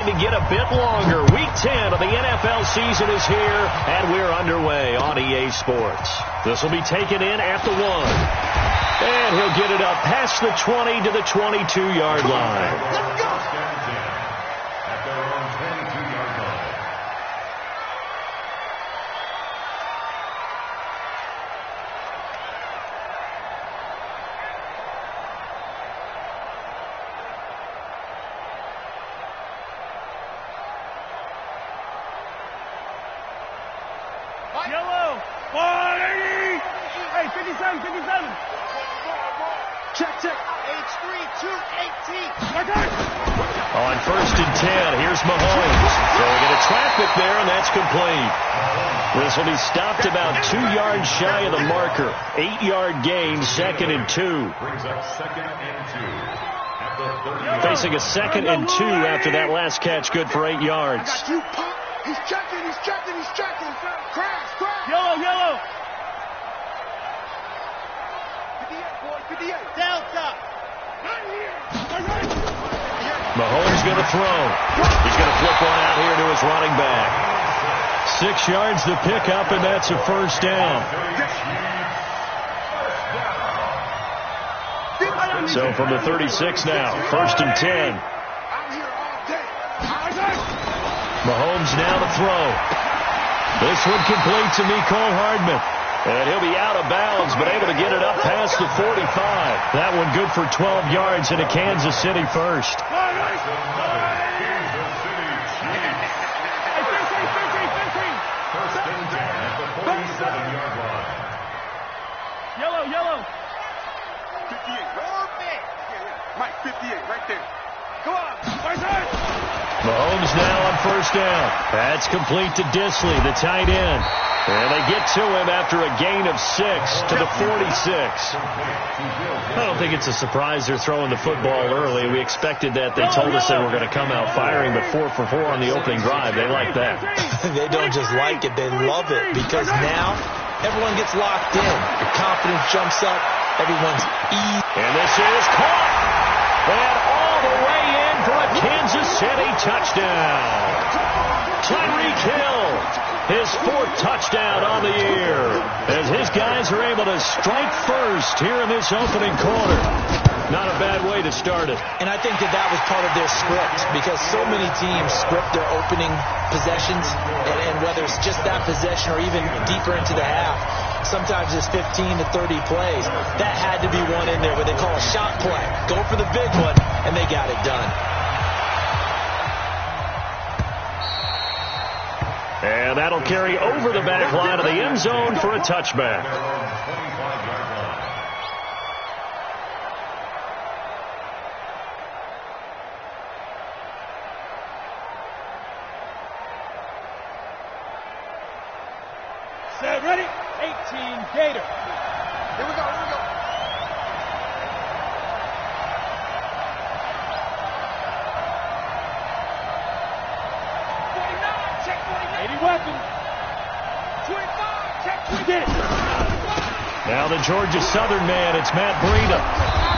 To get a bit longer. Week 10 of the NFL season is here, and we're underway on EA Sports. This will be taken in at the 1. And he'll get it up past the 20 to the 22-yard line. Let's go. At their own 22-yard line. Yellow. 180. Hey, 57, 57. Check. H3, 218. On 1st and 10, here's Mahomes. Throwing into traffic there, and that's complete. This will be stopped about 2 yards shy of the marker. 8-yard gain, 2nd and 2. Brings up 2nd and 2. At the 30. Facing a 2nd and 2 after that last catch, good for 8 yards. I got you, Pop. He's checking. Crash. Yellow. 58. Delta. Mahomes going to throw. He's going to flip one out here to his running back. 6 yards to pick up, and that's a first down. So from the 36 now, 1st and 10. Mahomes now to throw. This one complete to Mecole Hardman. And he'll be out of bounds, but able to get it up past the 45. That one good for 12 yards and a Kansas City first. Yellow. 58. Mike, 58, right there. Go on. Mahomes now on 1st down. That's complete to Disley, the tight end. And they get to him after a gain of 6 to the 46. I don't think it's a surprise they're throwing the football early. We expected that. They told us they were going to come out firing, but 4 for 4 on the opening drive. They like that. They don't just like it, they love it, because now everyone gets locked in. The confidence jumps up. Everyone's easy. And this is caught. And all the way in for a Kansas City touchdown. Tyreek Hill, his 4th touchdown on the year, as his guys are able to strike first here in this opening quarter. Not a bad way to start it. And I think that was part of their script, because so many teams script their opening possessions, and whether it's just that possession or even deeper into the half, sometimes it's 15 to 30 plays. That had to be one in there where they call a shot play. Go for the big one, and they got it done. And that'll carry over the back line of the end zone for a touchback. Set, ready? 18, Gator. Here we go. 49, check 49. 80 weapons. 25, check 20. Now the Georgia Southern man, it's Matt Breida.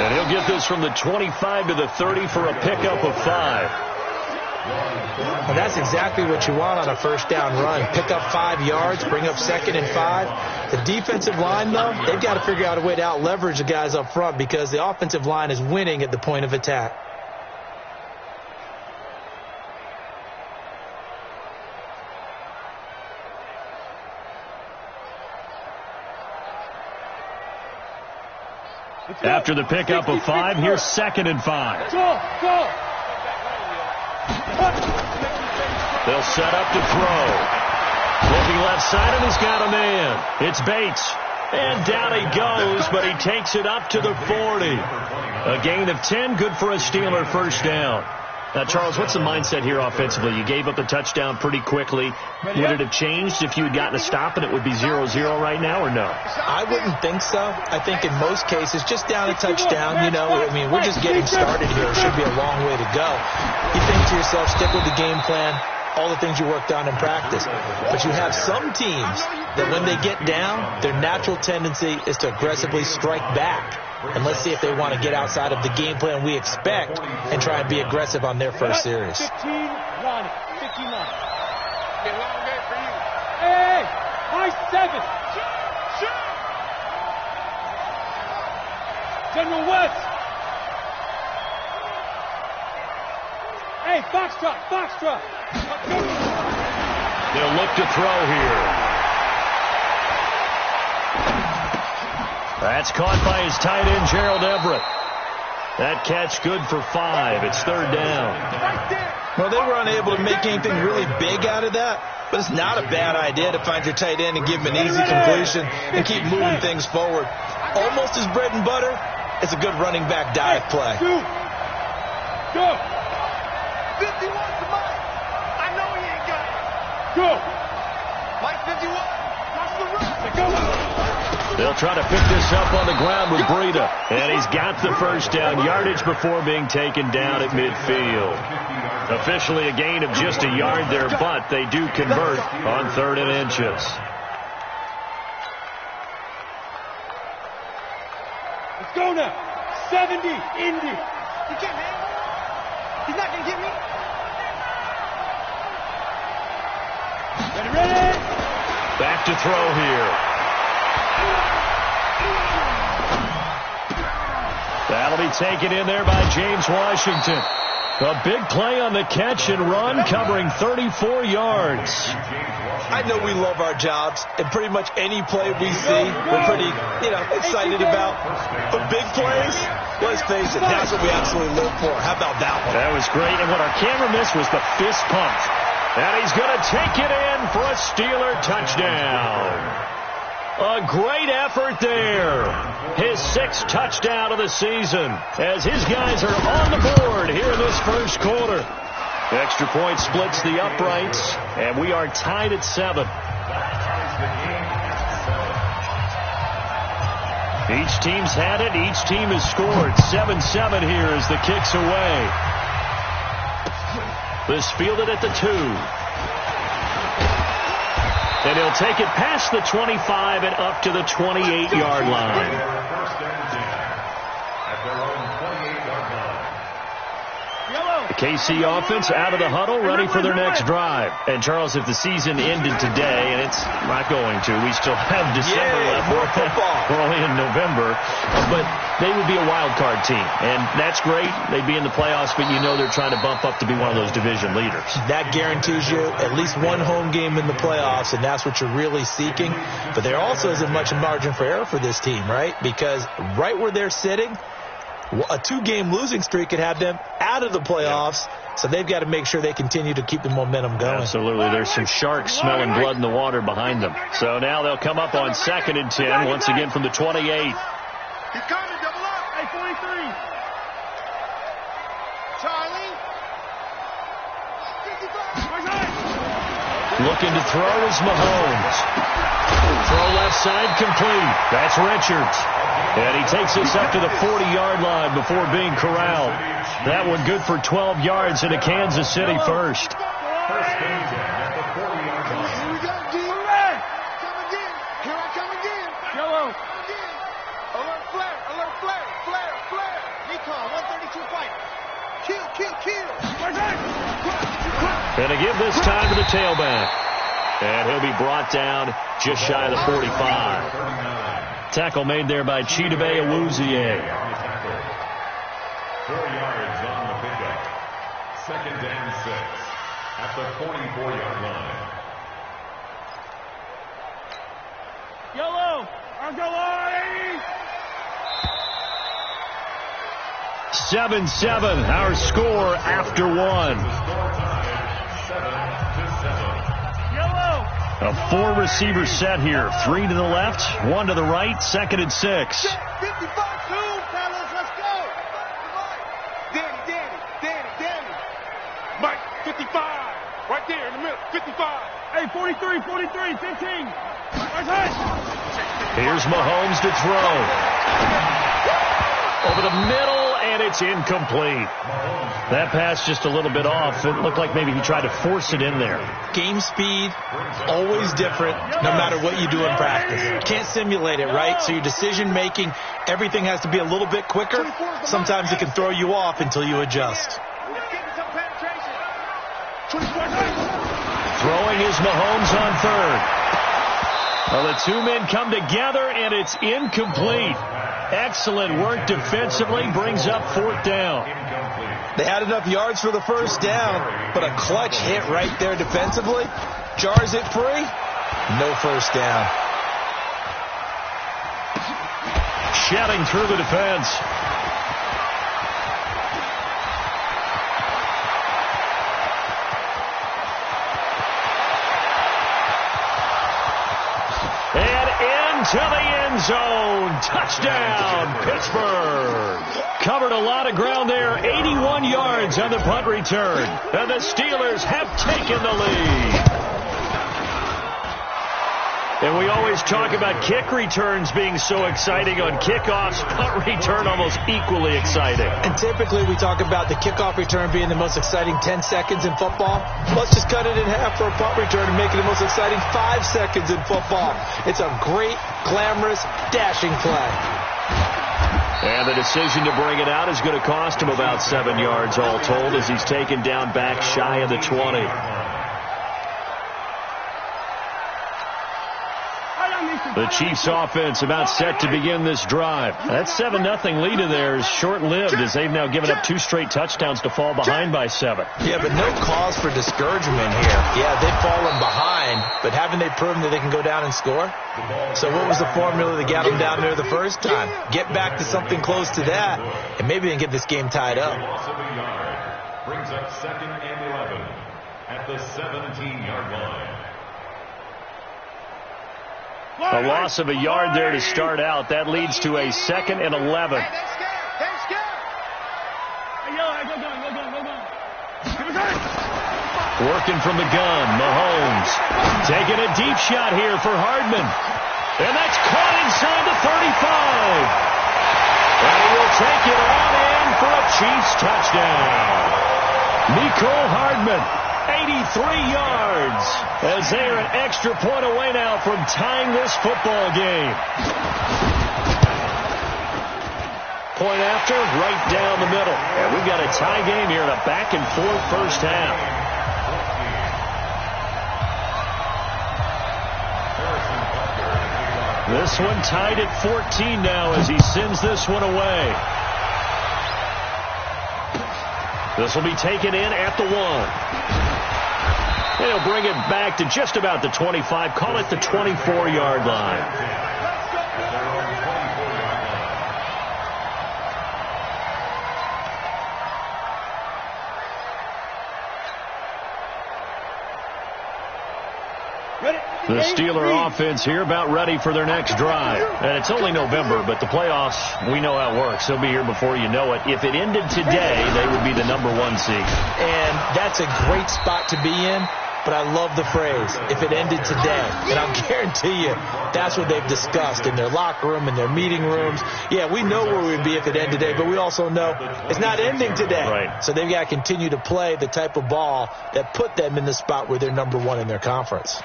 And he'll get this from the 25 to the 30 for a pickup of 5. And that's exactly what you want on a 1st down run. Pick up 5 yards, bring up 2nd and 5. The defensive line, though, they've got to figure out a way to out-leverage the guys up front, because the offensive line is winning at the point of attack. After the pickup of 5, here's 2nd and 5. Go. They'll set up to throw. Looking left side, and he's got a man. It's Bates. And down he goes, but he takes it up to the 40. A gain of 10, good for a Steeler 1st down. Now, Charles, what's the mindset here offensively? You gave up the touchdown pretty quickly. Would it have changed if you had gotten a stop and it would be 0-0 right now, or no? I wouldn't think so. I think in most cases, just down a touchdown, we're just getting started here. It should be a long way to go. You think to yourself, stick with the game plan, all the things you worked on in practice. But you have some teams that when they get down, their natural tendency is to aggressively strike back. And let's see if they want to get outside of the game plan we expect and try and be aggressive on their first series. 15, Ronnie. 15, Ronnie. It's a long game for you. Hey, my 7. Shoot. General West. Hey, Foxtrot. They'll look to throw here. That's caught by his tight end, Gerald Everett. That catch good for 5. It's third down. Well, they were unable to make anything really big out of that, but it's not a bad idea to find your tight end and give him an easy completion and keep moving things forward. Almost his bread and butter. It's a good running back dive play. Go. 51 to Mike. I know he ain't got it. Go. Mike 51. Watch the run. Go. They'll try to pick this up on the ground with Breida. And he's got the first down yardage before being taken down at midfield. Officially a gain of just a yard there, but they do convert on 3rd and inches. Let's go now. 70, Indy. You can't, man. He's not going to get me. Ready? Back to throw here. That'll be taken in there by James Washington. A big play on the catch and run, covering 34 yards. I know we love our jobs, and pretty much any play we see, we're pretty, excited about. But big plays, let's face it, that's what we absolutely live for. How about that one? That was great, and what our camera missed was the fist pump. And he's going to take it in for a Steeler touchdown. A great effort there. His 6th touchdown of the season as his guys are on the board here in this first quarter. Extra point splits the uprights, and we are tied at 7. Each team's had it. Each team has scored. 7-7 here as the kick's away. This fielded at the 2. And he'll take it past the 25 and up to the 28-yard line. The KC offense out of the huddle, ready for their next drive. And, Charles, if the season ended today, and it's not going to, we still have December left. More football. We're only in November. But they would be a wild card team. And that's great. They'd be in the playoffs, but you know they're trying to bump up to be one of those division leaders. That guarantees you at least one home game in the playoffs, and that's what you're really seeking. But there also isn't much margin for error for this team, right? Because right where they're sitting, a 2-game losing streak could have them out of the playoffs, so they've got to make sure they continue to keep the momentum going. Absolutely. There's some sharks smelling blood in the water behind them. So now they'll come up on 2nd and 10, once again from the 28. He's coming, double up. Hey, 43. Charlie. 55. Looking to throw is Mahomes. Throw left side complete. That's Richards. And he takes us up to the 40-yard line before being corralled. That one good for 12 yards into Kansas City first. Here we go, D. Come again. Here I come again. Yellow. Alert flare. Recon, 132 fight. Kill. And to give this time to the tailback. And he'll be brought down just shy of the 45. Tackle made there by Chidobe Awuzie. 4 yards on the pickup. 2nd and 6 at the 44-yard line. Yellow. Argolari. 7-7, our score after 1. 7-7. A 4-receiver set here. 3 to the left, 1 to the right, 2nd and 6. 55, 2, fellas, let's go. Danny. Mike, 55. Right there in the middle, 55. Hey, 43, 15. Here's Mahomes to throw. Over the middle and it's incomplete. That pass just a little bit off. It looked like maybe he tried to force it in there. Game speed, always different, no matter what you do in practice. You can't simulate it, right? So your decision-making, everything has to be a little bit quicker. Sometimes it can throw you off until you adjust. Throwing is Mahomes on third. Well, the two men come together, and it's incomplete. Excellent work defensively, brings up fourth down. They had enough yards for the first down, but a clutch hit right there defensively jars it free. No first down. Shedding through the defense. To the end zone. Touchdown, Pittsburgh. Covered a lot of ground there. 81 yards on the punt return. And the Steelers have taken the lead. And we always talk about kick returns being so exciting on kickoffs. Punt return almost equally exciting. And typically we talk about the kickoff return being the most exciting 10 seconds in football. Let's just cut it in half for a punt return and make it the most exciting 5 seconds in football. It's a great, glamorous, dashing play. And the decision to bring it out is going to cost him about 7 yards all told as he's taken down back shy of the 20. The Chiefs offense about set to begin this drive. That 7-0 lead in there is short-lived as they've now given up 2 straight touchdowns to fall behind by 7. Yeah, but no cause for discouragement here. Yeah, they've fallen behind, but haven't they proven that they can go down and score? So what was the formula that got them down there the first time? Get back to something close to that, and maybe they can get this game tied up. Loss of a yard brings up 2nd and 11 at the 17-yard line. A loss of a yard there to start out. That leads to a 2nd and 11. Working from the gun, Mahomes. Taking a deep shot here for Hardman. And that's caught inside the 35. And he will take it on in for a Chiefs touchdown. Mecole Hardman. 83 yards as they are an extra point away now from tying this football game. Point after, right down the middle. And we've got a tie game here in a back-and-forth first half. This one tied at 14 now as he sends this one away. This will be taken in at the 1. They'll bring it back to just about the 25. Call it the 24-yard line. The Steeler offense here about ready for their next drive. And it's only November, but the playoffs, we know how it works. They'll be here before you know it. If it ended today, they would be the #1 seed. And that's a great spot to be in. But I love the phrase, if it ended today. And I'll guarantee you, that's what they've discussed in their locker room, in their meeting rooms. Yeah, we know where we'd be if it ended today, but we also know it's not ending today. Right. So they've got to continue to play the type of ball that put them in the spot where they're #1 in their conference.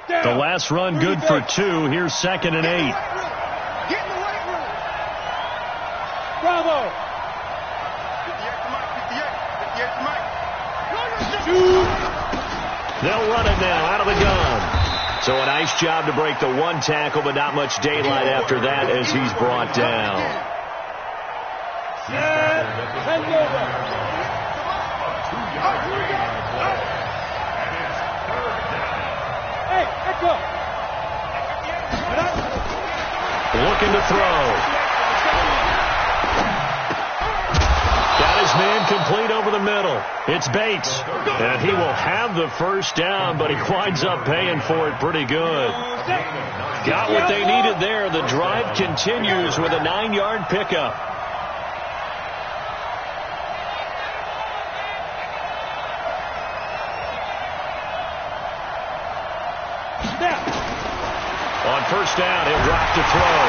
The last run good for 2. Here's 2nd and 8. Bravo! 58. They'll run it now out of the gun. So a nice job to break the 1 tackle, but not much daylight after that as he's brought down. Looking to throw. Got his man complete over the middle. It's Bates. And he will have the first down, but he winds up paying for it pretty good. Got what they needed there. The drive continues with a 9-yard pickup. first down. He'll drop to throw.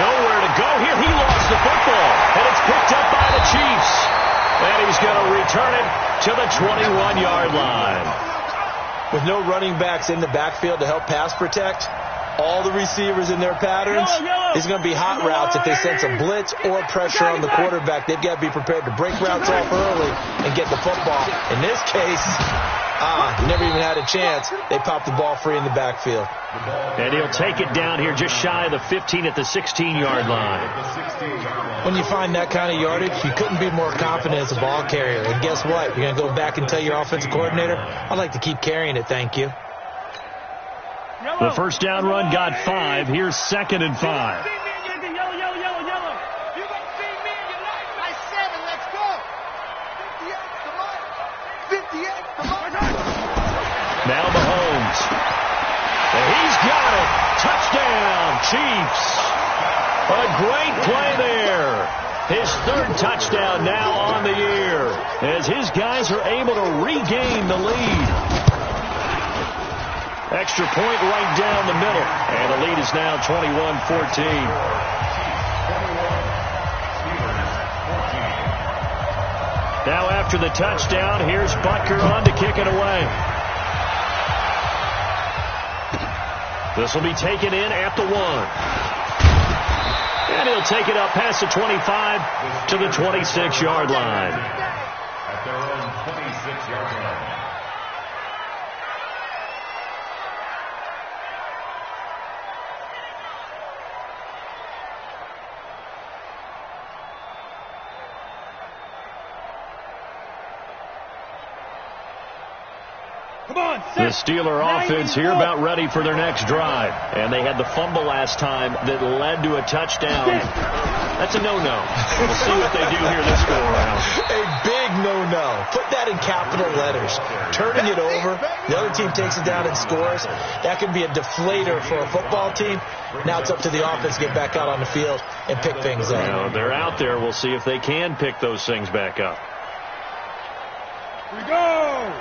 Nowhere to go here. He lost the football, and it's picked up by the Chiefs. And he's going to return it to the 21-yard line. With no running backs in the backfield to help pass protect, all the receivers in their patterns, these are going to be hot routes. If they sense a blitz or pressure on the quarterback, they've got to be prepared to break routes off early and get the football. In this case, never even had a chance. They popped the ball free in the backfield. And he'll take it down here just shy of the 15 at the 16-yard line. When you find that kind of yardage, you couldn't be more confident as a ball carrier. And guess what? You're going to go back and tell your offensive coordinator, I'd like to keep carrying it, thank you. The first down run got 5. Here's 2nd and 5. Now Mahomes. And he's got it. Touchdown, Chiefs. A great play there. His 3rd touchdown now on the year as his guys are able to regain the lead. Extra point right down the middle. And the lead is now 21-14. Now after the touchdown, here's Butker on to kick it away. This will be taken in at the 1. And he'll take it up past the 25 to the 26-yard line. At their own 26-yard line. The Steeler offense here about ready for their next drive. And they had the fumble last time that led to a touchdown. That's a no-no. We'll see what they do here this go-around. A big no-no. Put that in capital letters. Turning it over, the other team takes it down and scores. That can be a deflator for a football team. Now it's up to the offense to get back out on the field and pick things up. Well, they're out there. We'll see if they can pick those things back up. Here we go.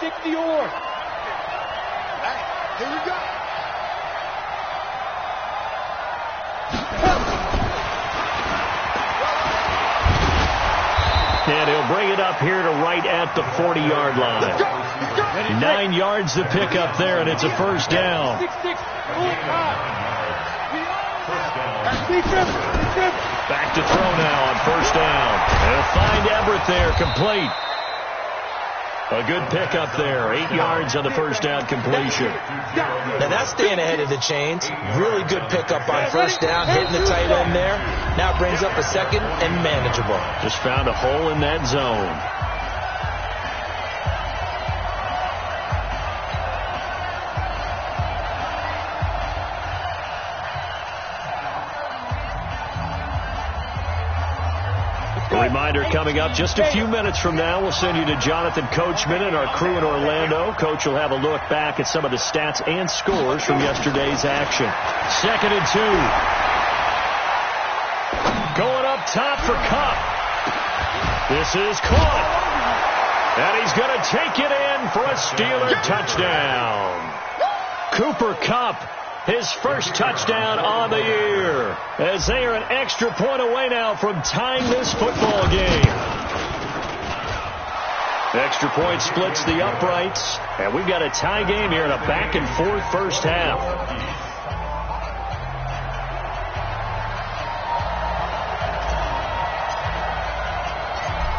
60 or. Here we go. And he'll bring it up here to right at the 40-yard line. 9 yards to pick up there, and it's a first down. Back to throw now on first down. They'll find Everett there, complete. A good pickup there. 8 yards on the first down completion. Now that's staying ahead of the chains. Really good pickup on first down, hitting the tight end there. Now it brings up a 2nd and manageable. Just found a hole in that zone. Reminder coming up just a few minutes from now. We'll send you to Jonathan Coachman and our crew in Orlando. Coach will have a look back at some of the stats and scores from yesterday's action. 2nd and 2. Going up top for Kupp. This is caught. And he's going to take it in for a Steeler touchdown. Cooper Kupp. His first touchdown on the year, as they are an extra point away now from tying this football game. Extra point splits the uprights, and we've got a tie game here in a back-and-forth first half.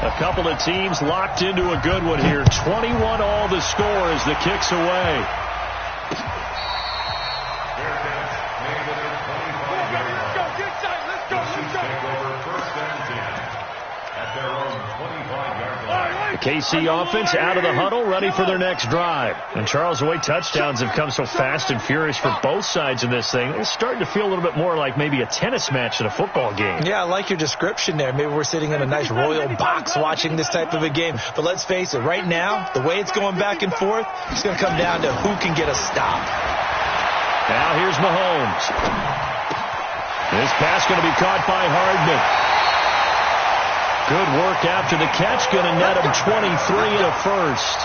A couple of teams locked into a good one here. 21 all the score as the kick's away. The KC offense out of the huddle, ready for their next drive. And Charles, the way touchdowns have come so fast and furious for both sides in this thing, it's starting to feel a little bit more like maybe a tennis match than a football game. Yeah, I like your description there. Maybe we're sitting in a nice royal box watching this type of a game. But let's face it, right now, the way it's going back and forth, it's going to come down to who can get a stop. Now here's Mahomes. This pass going to be caught by Hardman. Good work after the catch. Going to net him 23 and a first.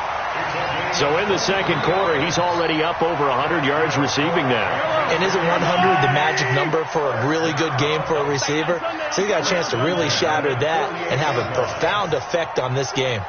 So in the second quarter, he's already up over 100 yards receiving now. And isn't 100 the magic number for a really good game for a receiver? So he got a chance to really shatter that and have a profound effect on this game.